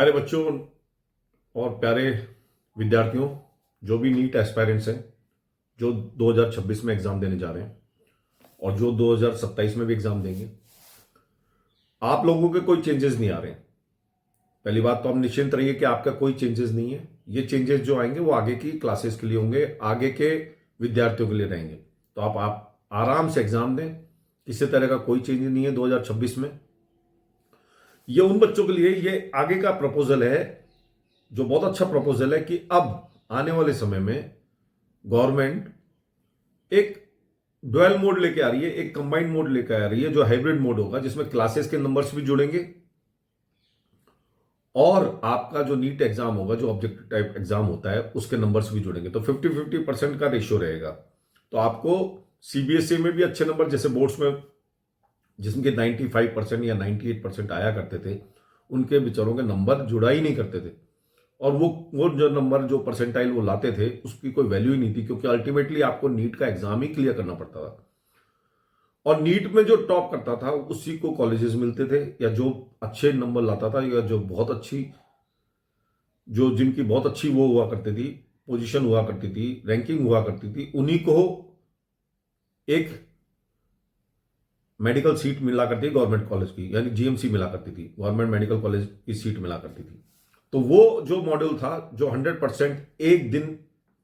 प्यारे बच्चों और प्यारे विद्यार्थियों, जो भी नीट एस्पायरेंट्स हैं, जो 2026 में एग्जाम देने जा रहे हैं और जो 2027 में भी एग्जाम देंगे, आप लोगों के कोई चेंजेस नहीं आ रहे हैं। पहली बात तो आप निश्चिंत रहिए कि आपका कोई चेंजेस नहीं है। ये चेंजेस जो आएंगे वो आगे की क्लासेस के लिए होंगे, आगे के विद्यार्थियों के लिए रहेंगे। तो आप आराम से एग्जाम दें, किसी तरह का कोई चेंज नहीं है 2026 में। ये उन बच्चों के लिए ये आगे का प्रपोजल है, जो बहुत अच्छा प्रपोजल है कि अब आने वाले समय में गवर्नमेंट एक ड्वेल मोड लेके आ रही है, एक कंबाइंड मोड लेके आ रही है, जो हाइब्रिड मोड होगा, जिसमें क्लासेस के नंबर्स भी जुड़ेंगे और आपका जो नीट एग्जाम होगा, जो ऑब्जेक्टिव टाइप एग्जाम होता है, उसके नंबर्स भी जुड़ेंगे। तो 50-50% का रेशियो रहेगा। तो आपको सीबीएसई में भी अच्छे नंबर, जैसे बोर्ड्स में जिसके 95% या 98% आया करते थे, उनके बेचारों के नंबर जुड़ा ही नहीं करते थे। और वो जो नंबर, जो परसेंटाइल वो लाते थे, उसकी कोई वैल्यू ही नहीं थी, क्योंकि अल्टीमेटली आपको नीट का एग्जाम ही क्लियर करना पड़ता था। और नीट में जो टॉप करता था उसी को कॉलेजेस मिलते थे, या जो अच्छे नंबर लाता था, या जो बहुत अच्छी, जो जिनकी बहुत अच्छी वो हुआ करती थी, पोजीशन हुआ करती थी, रैंकिंग हुआ करती थी, उन्हीं को एक मेडिकल सीट मिला करती थी गवर्नमेंट कॉलेज की, यानी जीएमसी मिला करती थी, गवर्नमेंट मेडिकल कॉलेज की सीट मिला करती थी। तो वो जो मॉडल था, जो 100% एक दिन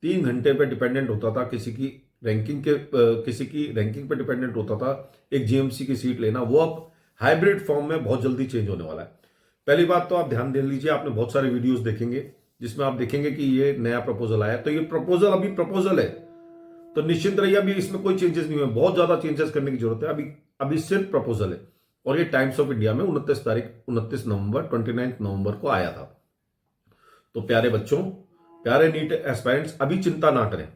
3 घंटे पे डिपेंडेंट होता था, किसी की रैंकिंग पे डिपेंडेंट होता था एक जीएमसी की सीट लेना, वो अब हाइब्रिड फॉर्म में बहुत जल्दी चेंज होने वाला है। पहली बात तो आप ध्यान दे लीजिए, आपने बहुत सारे वीडियोस देखेंगे जिसमें आप देखेंगे कि ये नया प्रपोजल आया। तो ये प्रपोजल अभी प्रपोजल है, तो निश्चिंत रहिए, अभी इसमें कोई चेंजेस नहीं हुए, बहुत ज्यादा चेंजेस करने की जरूरत है। अभी सिर्फ प्रपोजल है। और ये टाइम्स ऑफ इंडिया में 29 नवंबर को आया था। तो प्यारे बच्चों, प्यारे नीट एस्पायरेंट्स, अभी चिंता ना करें।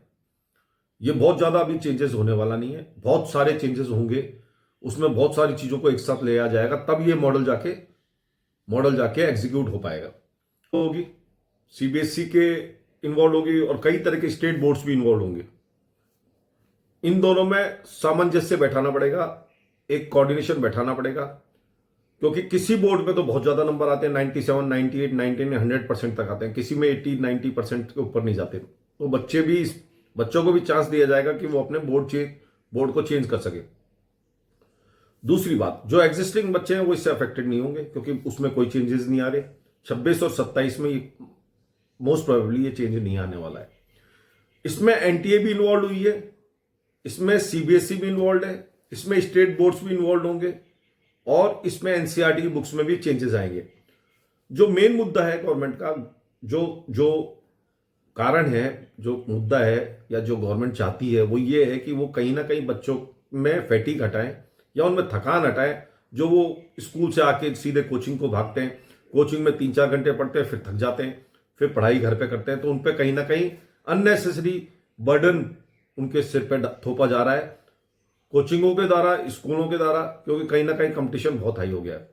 ये बहुत ज्यादा अभी चेंजेस होने वाला नहीं है, बहुत सारे चेंजेस होंगे, उसमें बहुत सारी चीजों को एक साथ ले आ जाएगा, तब ये मॉडल जाके एग्जीक्यूट हो पाएगा। तो होगी सीबीएसई के इन्वॉल्व होगी, और कई तरह के स्टेट बोर्ड्स भी इन्वॉल्व होंगे। इन दोनों में सामंजस्य बैठाना पड़ेगा, एक कोऑर्डिनेशन बैठाना पड़ेगा, क्योंकि किसी बोर्ड में तो बहुत ज्यादा नंबर आते हैं, 97, 98, 99, 100% तक आते हैं, किसी में 80-90% के ऊपर नहीं जाते। तो बच्चों को भी चांस दिया जाएगा कि वो अपने बोर्ड को चेंज कर सके। दूसरी बात, जो एग्जिस्टिंग बच्चे हैं वो इससे अफेक्टेड नहीं होंगे, क्योंकि उसमें कोई चेंजेस नहीं आ रहे। 26 और 27 में मोस्ट प्रोबेबली ये चेंज नहीं आने वाला है। इसमें एनटीए भी इन्वॉल्व हुई है, इसमें सीबीएसई भी इन्वॉल्व है, इसमें स्टेट बोर्ड्स भी इन्वॉल्व होंगे, और इसमें एनसीईआरटी की बुक्स में भी चेंजेस आएंगे। जो मेन मुद्दा है गवर्नमेंट का, जो कारण है, जो मुद्दा है, या जो गवर्नमेंट चाहती है, वो ये है कि वो कहीं ना कहीं बच्चों में फैटिग हटाएं, या उनमें थकान हटाएं। जो वो स्कूल से आके सीधे कोचिंग को भागते हैं, कोचिंग में 3-4 घंटे पढ़ते हैं, फिर थक जाते हैं, फिर पढ़ाई घर पे करते हैं, तो उन पर कहीं ना कहीं अननेसेसरी बर्डन उनके सिर पे थोपा जा रहा है, कोचिंगों के द्वारा, स्कूलों के द्वारा, क्योंकि कहीं ना कहीं कंपटीशन बहुत हाई हो गया है।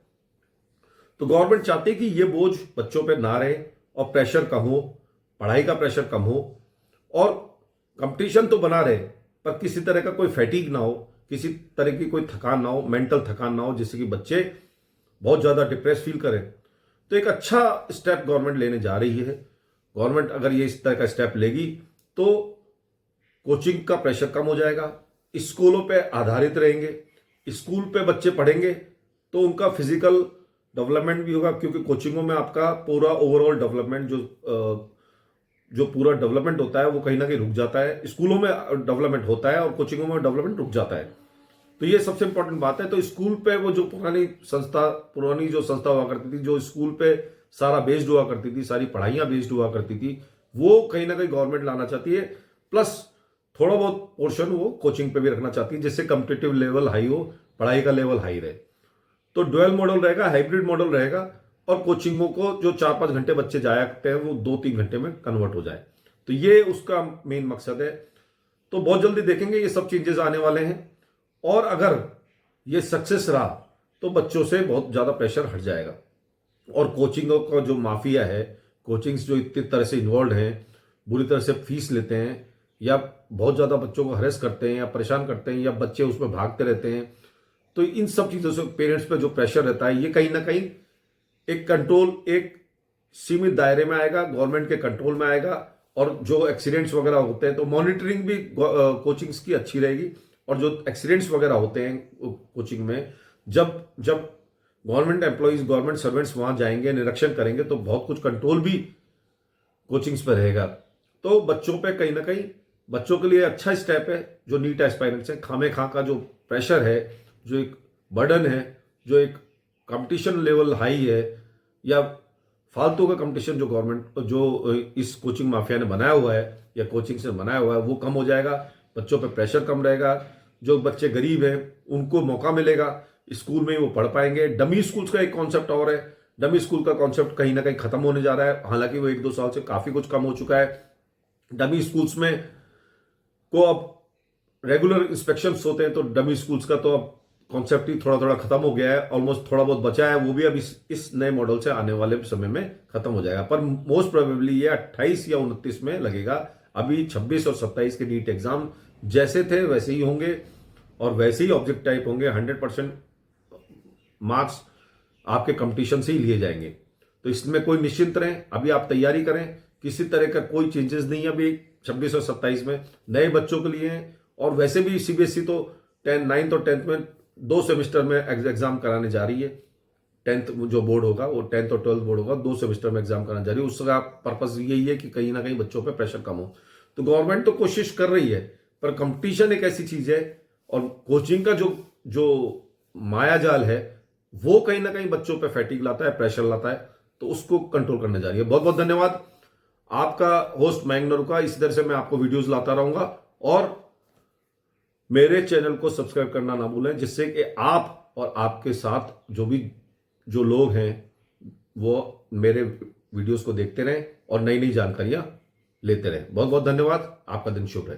तो गवर्नमेंट चाहती है कि ये बोझ बच्चों पे ना रहे और प्रेशर कम हो, पढ़ाई का प्रेशर कम हो, और कंपटीशन तो बना रहे, पर किसी तरह का कोई फैटिग ना हो, किसी तरह की कोई थकान ना हो, मेंटल थकान ना हो, जिससे कि बच्चे बहुत ज्यादा डिप्रेस फील करें। तो एक अच्छा स्टेप गवर्नमेंट लेने जा रही है। गवर्नमेंट अगर ये इस तरह का स्टेप लेगी तो कोचिंग का प्रेशर कम हो जाएगा, स्कूलों पे आधारित रहेंगे, स्कूल पे बच्चे पढ़ेंगे तो उनका फिजिकल डेवलपमेंट भी होगा, क्योंकि कोचिंगों में आपका पूरा ओवरऑल डेवलपमेंट, जो पूरा डेवलपमेंट होता है वो कहीं ना कहीं रुक जाता है। स्कूलों में डेवलपमेंट होता है और कोचिंगों में डेवलपमेंट रुक जाता है। तो ये सबसे इंपॉर्टेंट बात है। तो स्कूल पे वो जो पुरानी जो संस्था हुआ करती थी, जो स्कूल पे सारा बेस्ड हुआ करती थी, सारी पढ़ाइयां बेस्ड हुआ करती थी, वो कहीं ना कहीं गवर्नमेंट लाना चाहती है। प्लस थोड़ा बहुत पोर्शन वो कोचिंग पे भी रखना चाहती है, जिससे कॉम्पिटिटिव लेवल हाई हो, पढ़ाई का लेवल हाई रहे। तो ड्यूअल मॉडल रहेगा, हाइब्रिड मॉडल रहेगा, और कोचिंगों को जो 4-5 घंटे बच्चे जाया करते हैं वो 2-3 घंटे में कन्वर्ट हो जाए। तो ये उसका मेन मकसद है। तो बहुत जल्दी देखेंगे ये सब चेंजेस आने वाले हैं, और अगर ये सक्सेस रहा तो बच्चों से बहुत ज्यादा प्रेशर हट जाएगा। और कोचिंगों का जो माफिया है, कोचिंग्स जो इतनी तरह से इन्वॉल्व हैं, बुरी तरह से फीस लेते हैं, या बहुत ज्यादा बच्चों को हरेस करते हैं, या परेशान करते हैं, या बच्चे उसमें भागते रहते हैं, तो इन सब चीजों से पेरेंट्स पे जो प्रेशर रहता है, ये कहीं ना कहीं एक कंट्रोल, एक सीमित दायरे में आएगा, गवर्नमेंट के कंट्रोल में आएगा, और जो एक्सीडेंट्स वगैरह होते हैं तो मॉनिटरिंग भी कोचिंग्स की अच्छी रहेगी। और जो एक्सीडेंट्स वगैरह होते हैं कोचिंग में, जब जब गवर्नमेंट एम्प्लॉइज, गवर्नमेंट सर्वेंट्स वहां जाएंगे, निरीक्षण करेंगे, तो बहुत कुछ कंट्रोल भी कोचिंग्स पर रहेगा। तो बच्चों पे कहीं ना कहीं, बच्चों के लिए अच्छा स्टेप है जो नीट एस्पायरेंट्स है। खामे खां का जो प्रेशर है, जो एक बर्डन है, जो एक कंपटीशन लेवल हाई है, या फालतू का कंपटीशन जो गवर्नमेंट, जो इस कोचिंग माफिया ने बनाया हुआ है या कोचिंग से बनाया हुआ है, वो कम हो जाएगा। बच्चों पे प्रेशर कम रहेगा। जो बच्चे गरीब हैं उनको मौका मिलेगा, स्कूल में ही वो पढ़ पाएंगे। डमी स्कूल्स का एक कॉन्सेप्ट और है, डमी स्कूल का कॉन्सेप्ट कहीं ना कहीं खत्म होने जा रहा है। हालांकि वो 1-2 साल से काफी कुछ कम हो चुका है। डमी स्कूल्स में को अब रेगुलर इंस्पेक्शंस होते हैं, तो डमी स्कूल्स का तो अब कॉन्सेप्ट ही थोड़ा थोड़ा खत्म हो गया है। ऑलमोस्ट थोड़ा बहुत बचा है, वो भी अब इस नए मॉडल से आने वाले समय में खत्म हो जाएगा। पर मोस्ट प्रोबेबली ये 28 या 29 में लगेगा। अभी 26 और 27 के नीट एग्जाम जैसे थे वैसे ही होंगे, और वैसे ही ऑब्जेक्ट टाइप होंगे। 100% मार्क्स आपके कंपटीशन से ही लिए जाएंगे। तो इसमें कोई निश्चिंत रहें, अभी आप तैयारी करें। किसी तरह का कोई चेंजेस नहीं है अभी 26 और 27 में, नए बच्चों के लिए हैं। और वैसे भी सीबीएसई तो 9th और 10th में 2 सेमेस्टर में एग्जाम कराने जा रही है। 10th जो बोर्ड होगा, वो 10th और 12th बोर्ड होगा, 2 सेमेस्टर में एग्जाम कराने जा रही है। उसका पर्पज यही है कि कहीं ना कहीं बच्चों पे प्रेशर कम हो। तो गवर्नमेंट तो कोशिश कर रही है, पर कंपटीशन एक ऐसी चीज है, और कोचिंग का जो जो माया जाल है, वो कहीं ना कहीं बच्चों पे फैटिग लाता है, प्रेशर लाता है। तो उसको कंट्रोल करने जा रही है। बहुत बहुत धन्यवाद। आपका होस्ट मयंक नरूका। इसी तरह से मैं आपको वीडियोस लाता रहूंगा, और मेरे चैनल को सब्सक्राइब करना ना भूलें, जिससे कि आप और आपके साथ जो लोग हैं वो मेरे वीडियोस को देखते रहें और नई नई जानकारियां लेते रहें। बहुत बहुत धन्यवाद। आपका दिन शुभ रहे।